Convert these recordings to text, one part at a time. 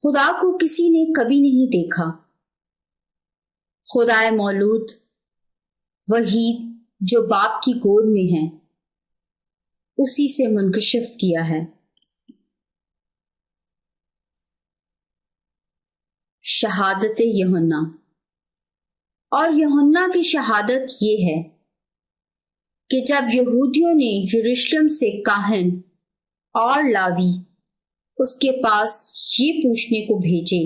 خدا کو کسی نے کبھی نہیں دیکھا۔ خدائے مولود وحید جو باپ کی گود میں ہے، اسی سے منکشف کیا ہے۔ شہادت یوحنا۔ اور یوحنا کی شہادت یہ ہے کہ جب یہودیوں نے یروشلم سے کاہن اور لاوی اس کے پاس یہ پوچھنے کو بھیجے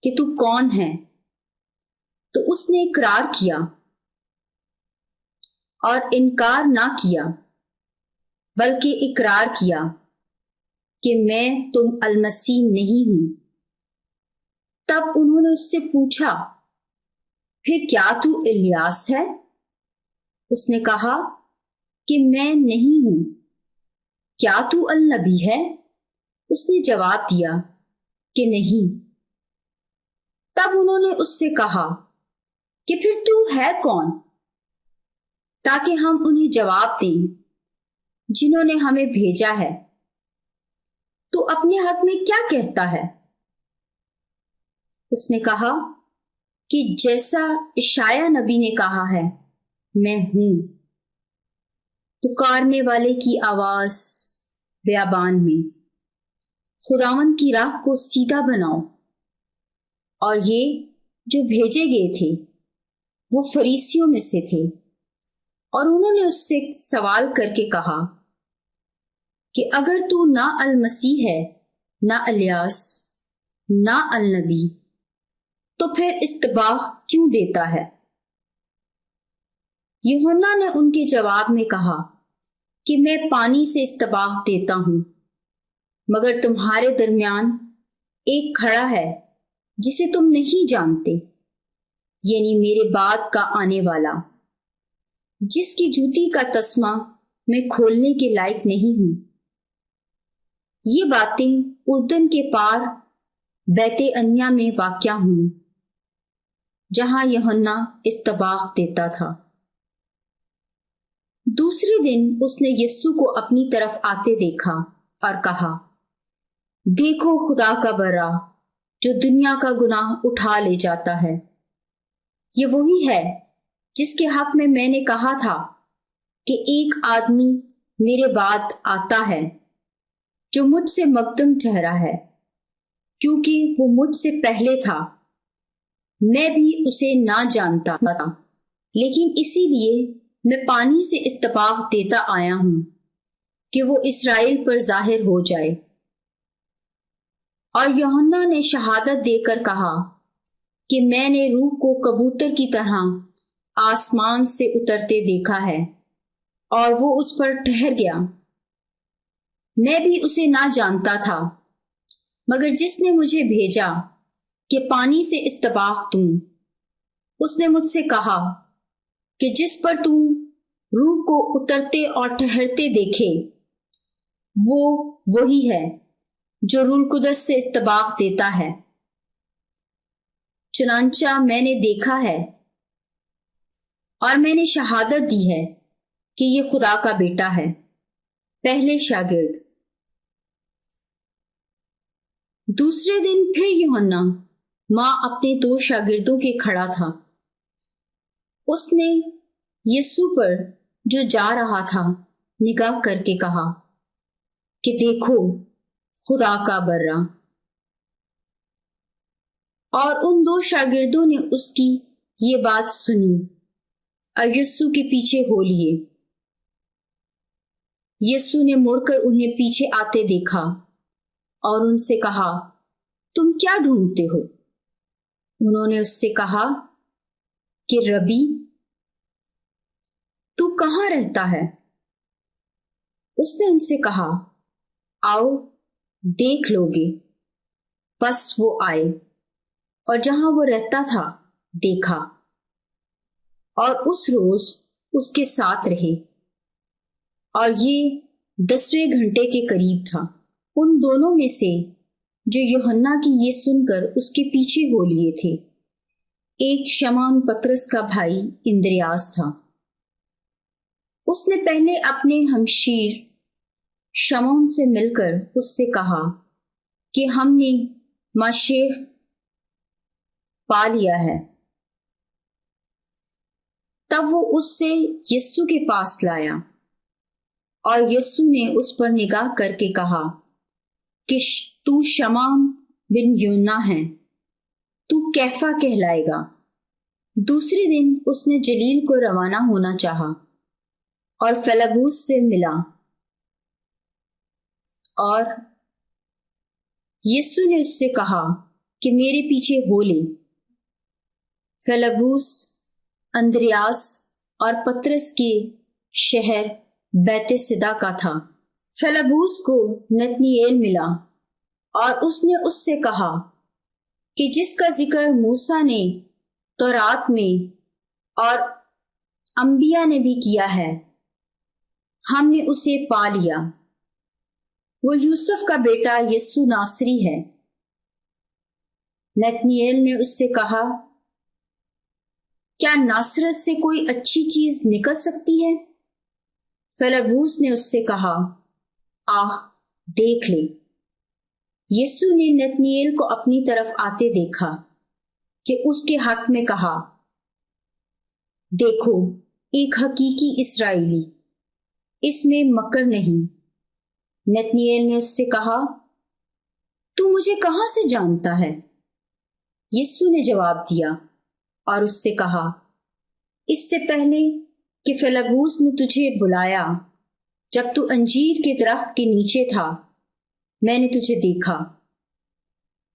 کہ تو کون ہے، تو اس نے اقرار کیا اور انکار نہ کیا، بلکہ اقرار کیا کہ میں تم المسیح نہیں ہوں۔ تب انہوں نے اس سے پوچھا، پھر کیا تو الیاس ہے؟ اس نے کہا کہ میں نہیں ہوں۔ کیا تو النبی ہے؟ اس نے جواب دیا کہ نہیں۔ تب انہوں نے اس سے کہا کہ پھر تو ہے کون، تاکہ ہم انہیں جواب دیں جنہوں نے ہمیں بھیجا ہے۔ تو اپنے حق میں کیا کہتا ہے؟ اس نے کہا کہ جیسا اشعیا نبی نے کہا ہے، میں ہوں پکارنے والے کی آواز بیابان میں، خداوند کی راہ کو سیدھا بناؤ۔ اور یہ جو بھیجے گئے تھے وہ فریسیوں میں سے تھے، اور انہوں نے اس سے سوال کر کے کہا کہ اگر تو نہ المسیح ہے، نہ الیاس، نہ النبی، تو پھر استباغ کیوں دیتا ہے؟ یوحنا نے ان کے جواب میں کہا کہ میں پانی سے استباغ دیتا ہوں، مگر تمہارے درمیان ایک کھڑا ہے جسے تم نہیں جانتے، یعنی میرے بعد کا آنے والا، جس کی جوتی کا تسمہ میں کھولنے کے لائق نہیں ہوں۔ یہ باتیں اردن کے پار بیت عنیہ میں واقع ہوئیں، جہاں یوحنا استباغ دیتا تھا۔ دوسرے دن اس نے یسوع کو اپنی طرف آتے دیکھا اور کہا، دیکھو خدا کا برا جو دنیا کا گناہ اٹھا لے جاتا ہے۔ یہ وہی ہے جس کے حق میں نے کہا تھا کہ ایک آدمی میرے بعد آتا ہے جو مجھ سے مقدم ٹھہرا ہے، کیونکہ وہ مجھ سے پہلے تھا۔ میں بھی اسے نہ جانتا تھا، لیکن اسی لیے میں پانی سے استباغ دیتا آیا ہوں کہ وہ اسرائیل پر ظاہر ہو جائے۔ اور یوحنا نے شہادت دے کر کہا کہ میں نے روح کو کبوتر کی طرح آسمان سے اترتے دیکھا ہے، اور وہ اس پر ٹھہر گیا۔ میں بھی اسے نہ جانتا تھا، مگر جس نے مجھے بھیجا کہ پانی سے استباغ دوں، اس نے مجھ سے کہا کہ جس پر تم روح کو اترتے اور ٹھہرتے دیکھے، وہ وہی ہے جو روح القدس سے استباغ دیتا ہے۔ چنانچہ میں نے دیکھا ہے اور میں نے شہادت دی ہے کہ یہ خدا کا بیٹا ہے۔ پہلے شاگرد۔ دوسرے دن پھر یوحنا ماں اپنے 2 شاگردوں کے کھڑا تھا۔ اس نے یسوع پر جو جا رہا تھا نگاہ کر کے کہا کہ دیکھو خدا کا برا۔ اور ان 2 شاگردوں نے اس کی یہ بات سنی اور یسوع کے پیچھے ہو لیے۔ یسوع نے مڑ کر انہیں پیچھے آتے دیکھا اور ان سے کہا، تم کیا ڈھونڈتے ہو؟ انہوں نے اس سے کہا کہ ربی، تو کہاں رہتا ہے؟ اس نے ان سے کہا، آؤ دیکھ لو گے۔ بس وہ آئے اور جہاں وہ رہتا تھا دیکھا، اور اس روز اس کے ساتھ رہے، اور یہ 10ویں گھنٹے کے قریب تھا۔ ان دونوں میں سے جو یوحنا کی یہ سن کر اس کے پیچھے ہو لیے تھے، ایک شمعون پطرس کا بھائی اندریاس تھا۔ اس نے پہلے اپنے ہمشیر شمعون سے مل کر اس سے کہا کہ ہم نے ماشیخ پا لیا ہے۔ تب وہ اس سے یسوع کے پاس لایا اور یسوع نے اس پر نگاہ کر کے کہا کہ تو شمعون بن یونا ہے، تو کیفا کہلائے گا۔ دوسرے دن اس نے جلیل کو روانہ ہونا چاہا اور فیلبوس سے ملا، اور یسوع نے اس سے کہا کہ میرے پیچھے ہو لے۔ فیلبوس اندریاس اور پطرس کے شہر بیت سدا کا تھا۔ فیلبوس کو نتنیل ملا اور اس نے اس سے کہا کہ جس کا ذکر موسیٰ نے تورات میں اور انبیاء نے بھی کیا ہے، ہم نے اسے پا لیا۔ وہ یوسف کا بیٹا یسوع ناصری ہے۔ نتنیل نے اس سے کہا، کیا ناصرت سے کوئی اچھی چیز نکل سکتی ہے؟ فیلبوس نے اس سے کہا، دیکھ لے۔ یسوع نے نتنیل کو اپنی طرف آتے دیکھا کہ اس کے حق میں کہا، دیکھو ایک حقیقی اسرائیلی، اس میں مکر نہیں۔ نتنیل نے اس سے کہا، تو مجھے کہاں سے جانتا ہے؟ یسوع نے جواب دیا اور اس سے کہا، اس سے پہلے کہ فیلبوس نے تجھے بلایا، جب تو انجیر کے درخت کے نیچے تھا، میں نے تجھے دیکھا۔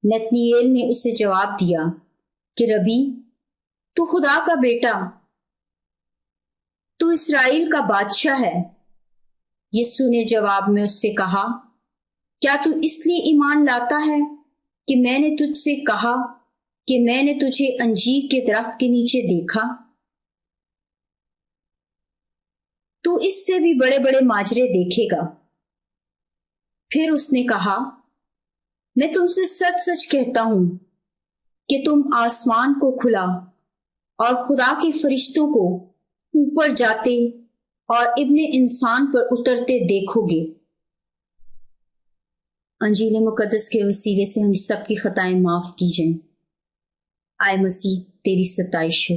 نتنیل نے اسے جواب دیا کہ ربی، تو خدا کا بیٹا، تو اسرائیل کا بادشاہ ہے۔ یسوع نے جواب میں اس سے کہا، کیا تو اس لیے ایمان لاتا ہے کہ میں نے تجھ سے کہا کہ میں نے تجھے انجیر کے درخت کے نیچے دیکھا؟ تو اس سے بھی بڑے بڑے ماجرے دیکھے گا۔ پھر اس نے کہا، میں تم سے سچ سچ کہتا ہوں کہ تم آسمان کو کھلا اور خدا کے فرشتوں کو اوپر جاتے اور ابن انسان پر اترتے دیکھو گے۔ انجیل مقدس کے وسیلے سے ہم سب کی خطائیں معاف کی جائیں۔ آئے مسیح تیری ستائش ہو۔